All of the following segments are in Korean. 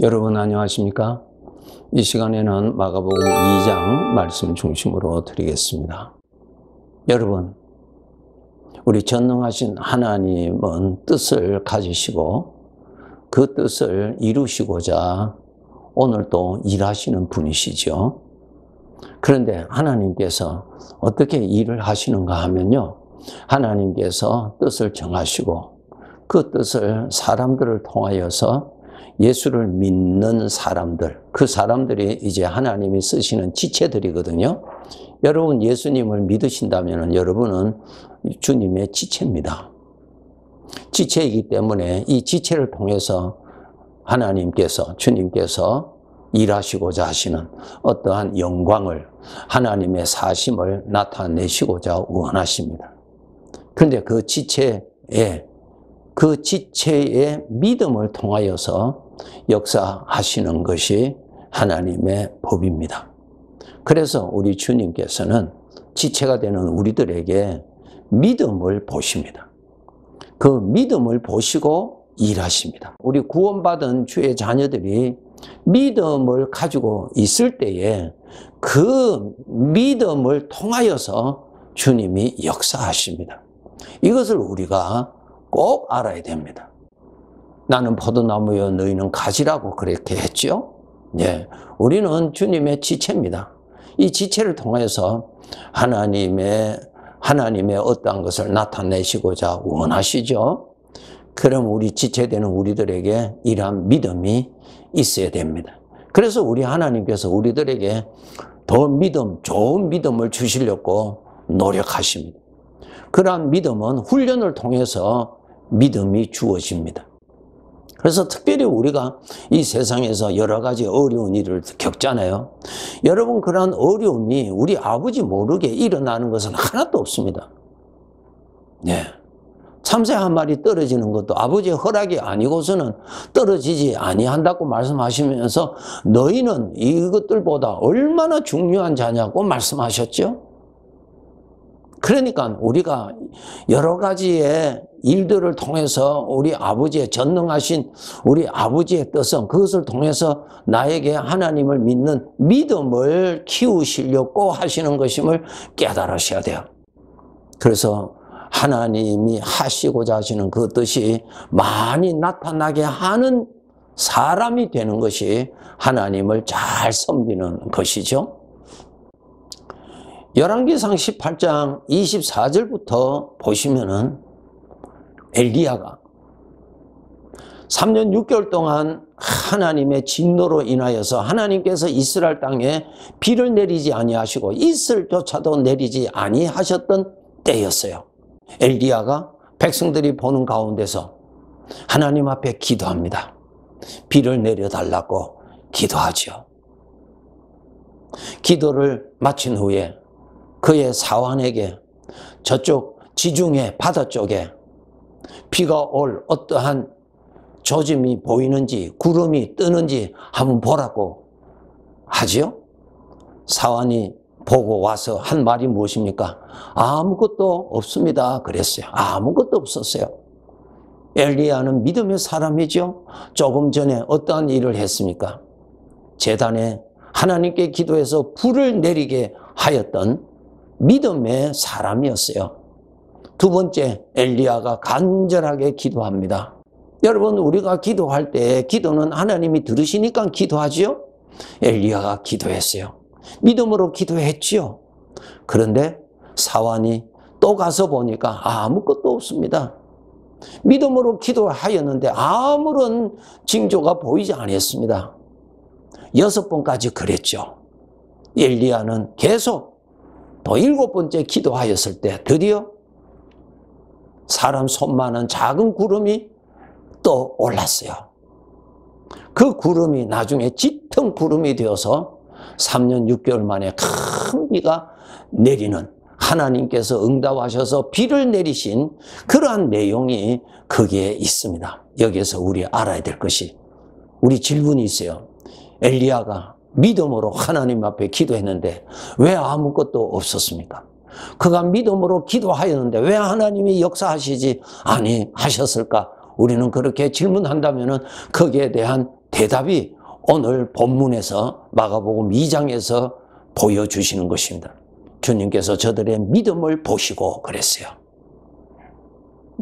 여러분 안녕하십니까? 이 시간에는 마가복음 2장 말씀 중심으로 드리겠습니다. 여러분, 우리 전능하신 하나님은 뜻을 가지시고 그 뜻을 이루시고자 오늘도 일하시는 분이시죠. 그런데 하나님께서 어떻게 일을 하시는가 하면요, 하나님께서 뜻을 정하시고 그 뜻을 사람들을 통하여서 예수를 믿는 사람들, 그 사람들이 이제 하나님이 쓰시는 지체들이거든요. 여러분 예수님을 믿으신다면 여러분은 주님의 지체입니다. 지체이기 때문에 이 지체를 통해서 하나님께서, 주님께서 일하시고자 하시는 어떠한 영광을, 하나님의 사심을 나타내시고자 원하십니다. 그런데 그 지체의 믿음을 통하여서 역사하시는 것이 하나님의 법입니다. 그래서 우리 주님께서는 지체가 되는 우리들에게 믿음을 보십니다. 그 믿음을 보시고 일하십니다. 우리 구원받은 주의 자녀들이 믿음을 가지고 있을 때에 그 믿음을 통하여서 주님이 역사하십니다. 이것을 우리가 꼭 알아야 됩니다. 나는 포도나무여 너희는 가지라고 그렇게 했죠. 예, 우리는 주님의 지체입니다. 이 지체를 통해서 하나님의 어떠한 것을 나타내시고자 원하시죠. 그럼 우리 지체되는 우리들에게 이러한 믿음이 있어야 됩니다. 그래서 우리 하나님께서 우리들에게 더 믿음, 좋은 믿음을 주시려고 노력하십니다. 그러한 믿음은 훈련을 통해서 믿음이 주어집니다. 그래서 특별히 우리가 이 세상에서 여러 가지 어려운 일을 겪잖아요. 여러분, 그러한 어려움이 우리 아버지 모르게 일어나는 것은 하나도 없습니다. 네. 참새 한 마리 떨어지는 것도 아버지의 허락이 아니고서는 떨어지지 아니한다고 말씀하시면서 너희는 이것들보다 얼마나 중요한 자냐고 말씀하셨죠. 그러니까 우리가 여러 가지의 일들을 통해서 우리 아버지의 전능하신 우리 아버지의 뜻은 그것을 통해서 나에게 하나님을 믿는 믿음을 키우시려고 하시는 것임을 깨달으셔야 돼요. 그래서 하나님이 하시고자 하시는 그 뜻이 많이 나타나게 하는 사람이 되는 것이 하나님을 잘 섬기는 것이죠. 열왕기상 18장 24절부터 보시면은 엘리야가 3년 6개월 동안 하나님의 진노로 인하여서 하나님께서 이스라엘 땅에 비를 내리지 아니하시고 이슬조차도 내리지 아니하셨던 때였어요. 엘리야가 백성들이 보는 가운데서 하나님 앞에 기도합니다. 비를 내려달라고 기도하죠. 기도를 마친 후에 그의 사환에게 저쪽 지중해 바다 쪽에 비가 올 어떠한 조짐이 보이는지 구름이 뜨는지 한번 보라고 하지요. 사환이 보고 와서 한 말이 무엇입니까? 아무것도 없습니다 그랬어요. 아무것도 없었어요. 엘리야는 믿음의 사람이죠. 조금 전에 어떠한 일을 했습니까? 제단에 하나님께 기도해서 불을 내리게 하였던 믿음의 사람이었어요. 두 번째, 엘리야가 간절하게 기도합니다. 여러분, 우리가 기도할 때 기도는 하나님이 들으시니까 기도하지요. 엘리야가 기도했어요. 믿음으로 기도했지요. 그런데 사환이 또 가서 보니까 아무것도 없습니다. 믿음으로 기도하였는데 아무런 징조가 보이지 않았습니다. 6번까지 그랬죠. 엘리야는 계속 또 7번째 기도하였을 때 드디어 사람 손만한 작은 구름이 또 올랐어요. 그 구름이 나중에 짙은 구름이 되어서 3년 6개월 만에 큰 비가 내리는, 하나님께서 응답하셔서 비를 내리신 그러한 내용이 거기에 있습니다. 여기에서 우리 알아야 될 것이, 우리 질문이 있어요. 엘리야가 믿음으로 하나님 앞에 기도했는데 왜 아무것도 없었습니까? 그가 믿음으로 기도하였는데 왜 하나님이 역사하시지 아니하셨을까? 우리는 그렇게 질문한다면 거기에 대한 대답이 오늘 본문에서 마가복음 2장에서 보여주시는 것입니다. 주님께서 저들의 믿음을 보시고 그랬어요.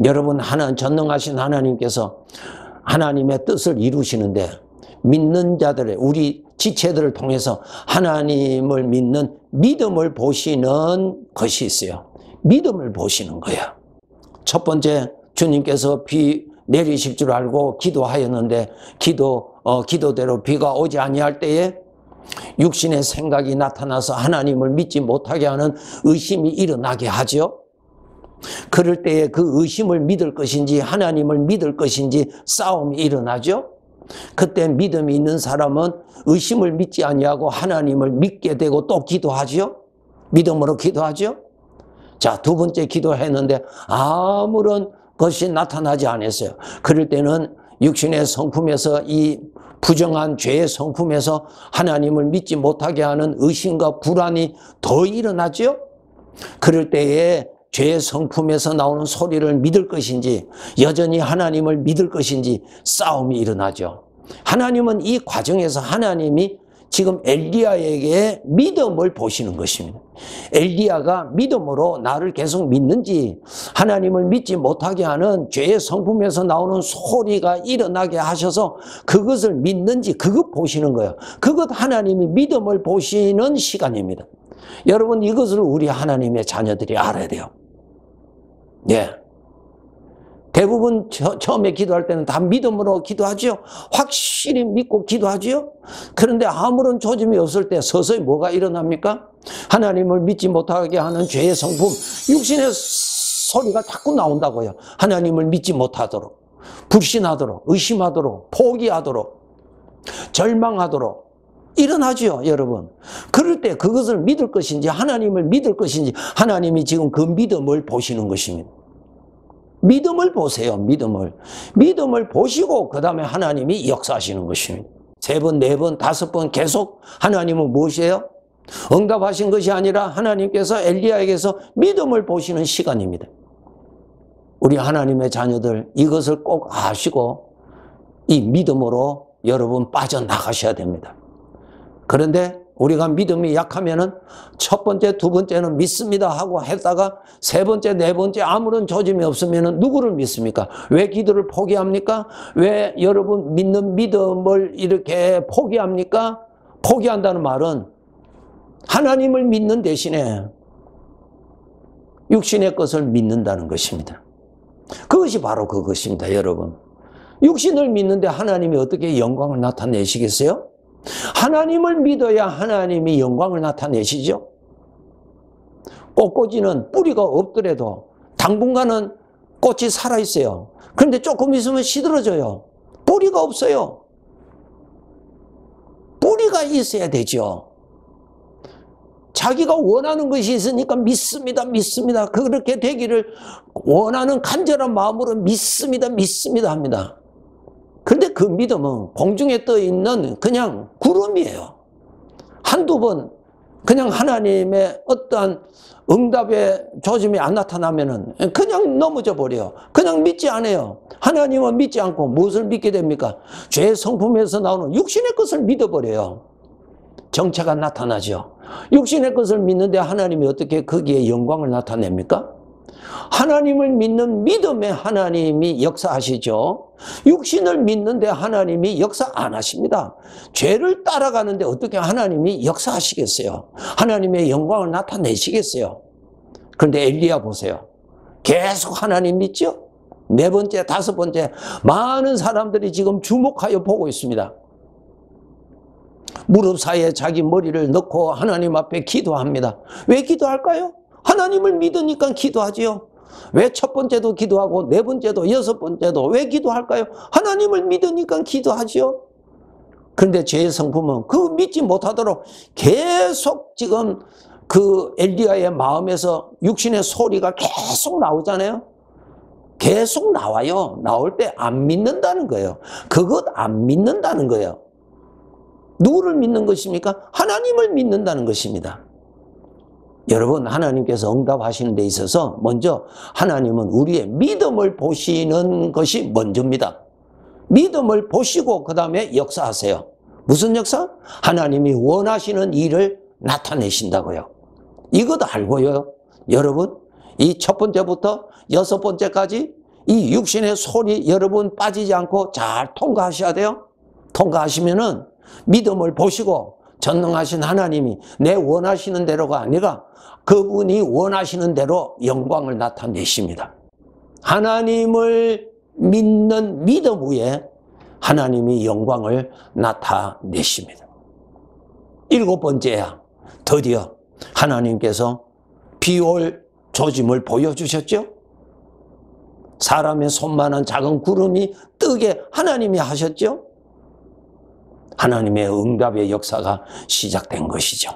여러분, 전능하신 하나님께서 하나님의 뜻을 이루시는데 믿는 자들의, 우리 지체들을 통해서 하나님을 믿는 믿음을 보시는 것이 있어요. 믿음을 보시는 거야. 첫 번째, 주님께서 비 내리실 줄 알고 기도하였는데 기도대로 비가 오지 아니할 때에 육신의 생각이 나타나서 하나님을 믿지 못하게 하는 의심이 일어나게 하죠. 그럴 때에 그 의심을 믿을 것인지 하나님을 믿을 것인지 싸움이 일어나죠. 그때 믿음이 있는 사람은 의심을 믿지 아니하고 하나님을 믿게 되고 또 기도하죠. 믿음으로 기도하죠. 자, 두 번째 기도했는데 아무런 것이 나타나지 않았어요. 그럴 때는 육신의 성품에서, 이 부정한 죄의 성품에서 하나님을 믿지 못하게 하는 의심과 불안이 더 일어나죠. 그럴 때에 죄의 성품에서 나오는 소리를 믿을 것인지 여전히 하나님을 믿을 것인지 싸움이 일어나죠. 하나님은 이 과정에서 하나님이 지금 엘리야에게 믿음을 보시는 것입니다. 엘리야가 믿음으로 나를 계속 믿는지 하나님을 믿지 못하게 하는 죄의 성품에서 나오는 소리가 일어나게 하셔서 그것을 믿는지 그것 보시는 거예요. 그것 하나님이 믿음을 보시는 시간입니다. 여러분, 이것을 우리 하나님의 자녀들이 알아야 돼요. 예. 대부분 처음에 기도할 때는 다 믿음으로 기도하죠. 확실히 믿고 기도하죠. 그런데 아무런 조짐이 없을 때 서서히 뭐가 일어납니까? 하나님을 믿지 못하게 하는 죄의 성품, 육신의 소리가 자꾸 나온다고요. 하나님을 믿지 못하도록, 불신하도록, 의심하도록, 포기하도록, 절망하도록 일어나죠, 여러분. 그럴 때 그것을 믿을 것인지 하나님을 믿을 것인지 하나님이 지금 그 믿음을 보시는 것입니다. 믿음을 보세요. 믿음을 보시고 그 다음에 하나님이 역사하시는 것입니다. 3번, 4번, 5번 계속 하나님은 무엇이에요? 응답하신 것이 아니라 하나님께서 엘리야에게서 믿음을 보시는 시간입니다. 우리 하나님의 자녀들 이것을 꼭 아시고 이 믿음으로 여러분 빠져나가셔야 됩니다. 그런데 우리가 믿음이 약하면은 첫 번째, 두 번째는 믿습니다 하고 했다가 세 번째, 네 번째 아무런 조짐이 없으면은 누구를 믿습니까? 왜 기도를 포기합니까? 왜 여러분 믿는 믿음을 이렇게 포기합니까? 포기한다는 말은 하나님을 믿는 대신에 육신의 것을 믿는다는 것입니다. 그것이 바로 그것입니다, 여러분. 육신을 믿는데 하나님이 어떻게 영광을 나타내시겠어요? 하나님을 믿어야 하나님이 영광을 나타내시죠. 꽃꽂이는 뿌리가 없더라도 당분간은 꽃이 살아있어요. 그런데 조금 있으면 시들어져요. 뿌리가 없어요. 뿌리가 있어야 되죠. 자기가 원하는 것이 있으니까 믿습니다. 그렇게 되기를 원하는 간절한 마음으로 믿습니다 합니다. 그런데 그 믿음은 공중에 떠 있는 그냥 구름이에요. 한두 번 그냥 하나님의 어떠한 응답의 조짐이 안 나타나면은 그냥 넘어져 버려요. 그냥 믿지 않아요. 하나님은 믿지 않고 무엇을 믿게 됩니까? 죄의 성품에서 나오는 육신의 것을 믿어버려요. 정체가 나타나죠. 육신의 것을 믿는데 하나님이 어떻게 거기에 영광을 나타냅니까? 하나님을 믿는 믿음에 하나님이 역사하시죠. 육신을 믿는데 하나님이 역사 안 하십니다. 죄를 따라가는데 어떻게 하나님이 역사하시겠어요? 하나님의 영광을 나타내시겠어요? 그런데 엘리야 보세요. 계속 하나님 믿죠? 4번째, 5번째 많은 사람들이 지금 주목하여 보고 있습니다. 무릎 사이에 자기 머리를 넣고 하나님 앞에 기도합니다. 왜 기도할까요? 하나님을 믿으니까 기도하지요. 왜 첫 번째도 기도하고 4번째도 6번째도 왜 기도할까요? 하나님을 믿으니까 기도하지요. 그런데 죄의 성품은 그 믿지 못하도록 계속 지금 그 엘리야의 마음에서 육신의 소리가 계속 나오잖아요. 계속 나와요. 나올 때 안 믿는다는 거예요. 그것 안 믿는다는 거예요. 누구를 믿는 것입니까? 하나님을 믿는다는 것입니다. 여러분, 하나님께서 응답하시는 데 있어서 먼저 하나님은 우리의 믿음을 보시는 것이 먼저입니다. 믿음을 보시고 그 다음에 역사하세요. 무슨 역사? 하나님이 원하시는 일을 나타내신다고요. 이것도 알고요. 여러분, 이 첫 번째부터 여섯 번째까지 이 육신의 소리 여러분 빠지지 않고 잘 통과하셔야 돼요. 통과하시면은 믿음을 보시고 전능하신 하나님이 내 원하시는 대로가 아니라 그분이 원하시는 대로 영광을 나타내십니다. 하나님을 믿는 믿음 위에 하나님이 영광을 나타내십니다. 일곱 번째야, 드디어 하나님께서 비올 조짐을 보여주셨죠? 사람의 손만한 작은 구름이 뜨게 하나님이 하셨죠? 하나님의 응답의 역사가 시작된 것이죠.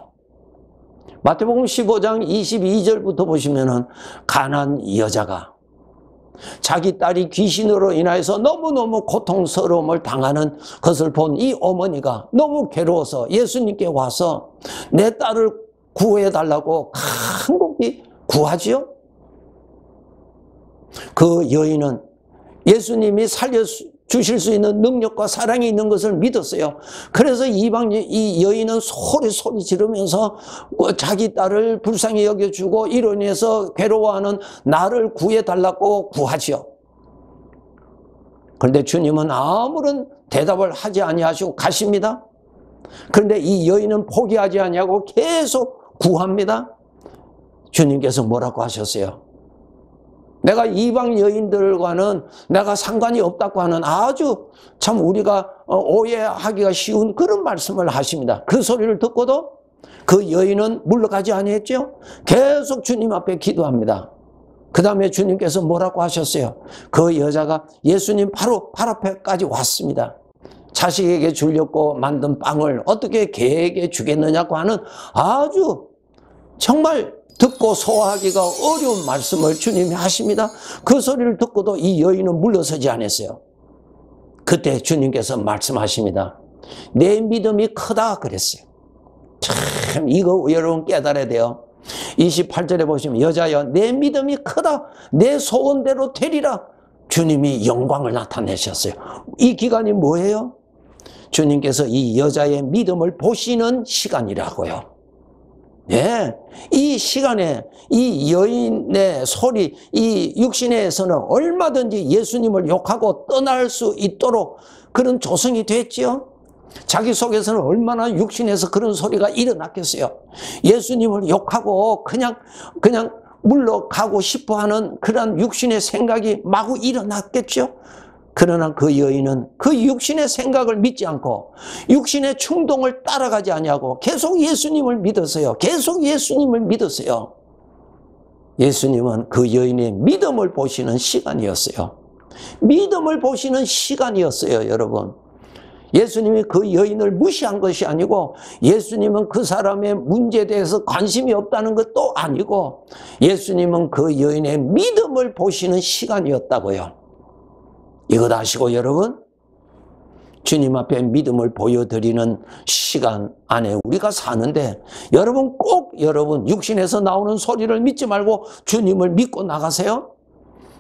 마태복음 15장 22절부터 보시면은 가난 여자가 자기 딸이 귀신으로 인하여서 너무너무 고통스러움을 당하는 것을 본 이 어머니가 너무 괴로워서 예수님께 와서 내 딸을 구해달라고 간곡히 구하지요. 그 여인은 예수님이 살려주실 수 있는 능력과 사랑이 있는 것을 믿었어요. 그래서 이 여인은 소리 지르면서 자기 딸을 불쌍히 여겨주고 이로 인해서 괴로워하는 나를 구해달라고 구하지요. 그런데 주님은 아무런 대답을 하지 아니하시고 가십니다. 그런데 이 여인은 포기하지 아니하고 계속 구합니다. 주님께서 뭐라고 하셨어요? 내가 이방 여인들과는 내가 상관이 없다고 하는 아주 참 우리가 오해하기가 쉬운 그런 말씀을 하십니다. 그 소리를 듣고도 그 여인은 물러가지 아니했죠. 계속 주님 앞에 기도합니다. 그 다음에 주님께서 뭐라고 하셨어요? 그 여자가 예수님 바로 발 앞에까지 왔습니다. 자식에게 주려고 만든 빵을 어떻게 개에게 주겠느냐고 하는 아주 정말 듣고 소화하기가 어려운 말씀을 주님이 하십니다. 그 소리를 듣고도 이 여인은 물러서지 않았어요. 그때 주님께서 말씀하십니다. 내 믿음이 크다 그랬어요. 참 이거 여러분 깨달아야 돼요. 28절에 보시면 여자여 내 믿음이 크다. 내 소원대로 되리라. 주님이 영광을 나타내셨어요. 이 기간이 뭐예요? 주님께서 이 여자의 믿음을 보시는 시간이라고요. 예, 이 시간에 이 여인의 소리, 이 육신에서는 얼마든지 예수님을 욕하고 떠날 수 있도록 그런 조성이 됐지요. 자기 속에서는 얼마나 육신에서 그런 소리가 일어났겠어요. 예수님을 욕하고 그냥 물러가고 싶어하는 그런 육신의 생각이 마구 일어났겠죠. 그러나 그 여인은 그 육신의 생각을 믿지 않고 육신의 충동을 따라가지 아니하고 계속 예수님을 믿었어요. 계속 예수님을 믿었어요. 예수님은 그 여인의 믿음을 보시는 시간이었어요. 믿음을 보시는 시간이었어요, 여러분. 예수님이 그 여인을 무시한 것이 아니고 예수님은 그 사람의 문제에 대해서 관심이 없다는 것도 아니고 예수님은 그 여인의 믿음을 보시는 시간이었다고요. 이것 아시고 여러분, 주님 앞에 믿음을 보여드리는 시간 안에 우리가 사는데 여러분 꼭 여러분 육신에서 나오는 소리를 믿지 말고 주님을 믿고 나가세요.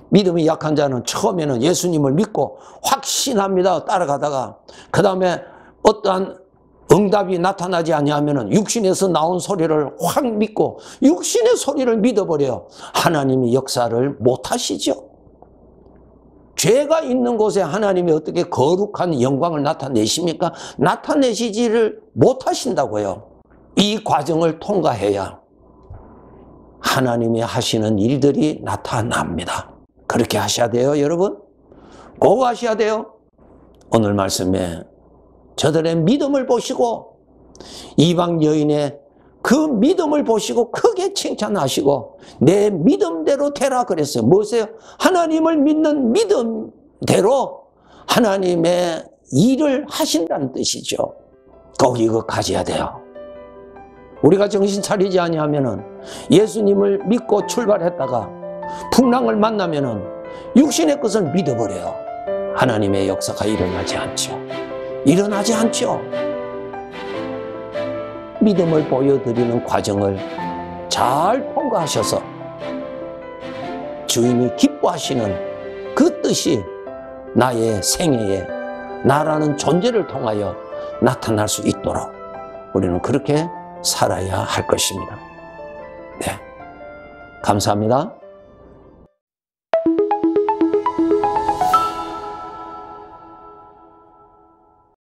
믿음이 약한 자는 처음에는 예수님을 믿고 확신합니다. 따라가다가 그 다음에 어떠한 응답이 나타나지 아니하면 육신에서 나온 소리를 확 믿고 육신의 소리를 믿어버려요. 하나님이 역사를 못하시죠. 죄가 있는 곳에 하나님이 어떻게 거룩한 영광을 나타내십니까? 나타내시지를 못하신다고요. 이 과정을 통과해야 하나님이 하시는 일들이 나타납니다. 그렇게 하셔야 돼요, 여러분. 꼭 하셔야 돼요. 오늘 말씀에 저들의 믿음을 보시고 이방 여인의 그 믿음을 보시고 크게 칭찬하시고 내 믿음대로 되라 그랬어요. 뭐세요? 하나님을 믿는 믿음대로 하나님의 일을 하신다는 뜻이죠. 꼭 이거 가져야 돼요. 우리가 정신 차리지 아니하면은 예수님을 믿고 출발했다가 풍랑을 만나면은 육신의 것을 믿어버려요. 하나님의 역사가 일어나지 않죠. 일어나지 않죠. 믿음을 보여드리는 과정을 잘 통과하셔서 주인이 기뻐하시는 그 뜻이 나의 생애에 나라는 존재를 통하여 나타날 수 있도록 우리는 그렇게 살아야 할 것입니다. 네, 감사합니다.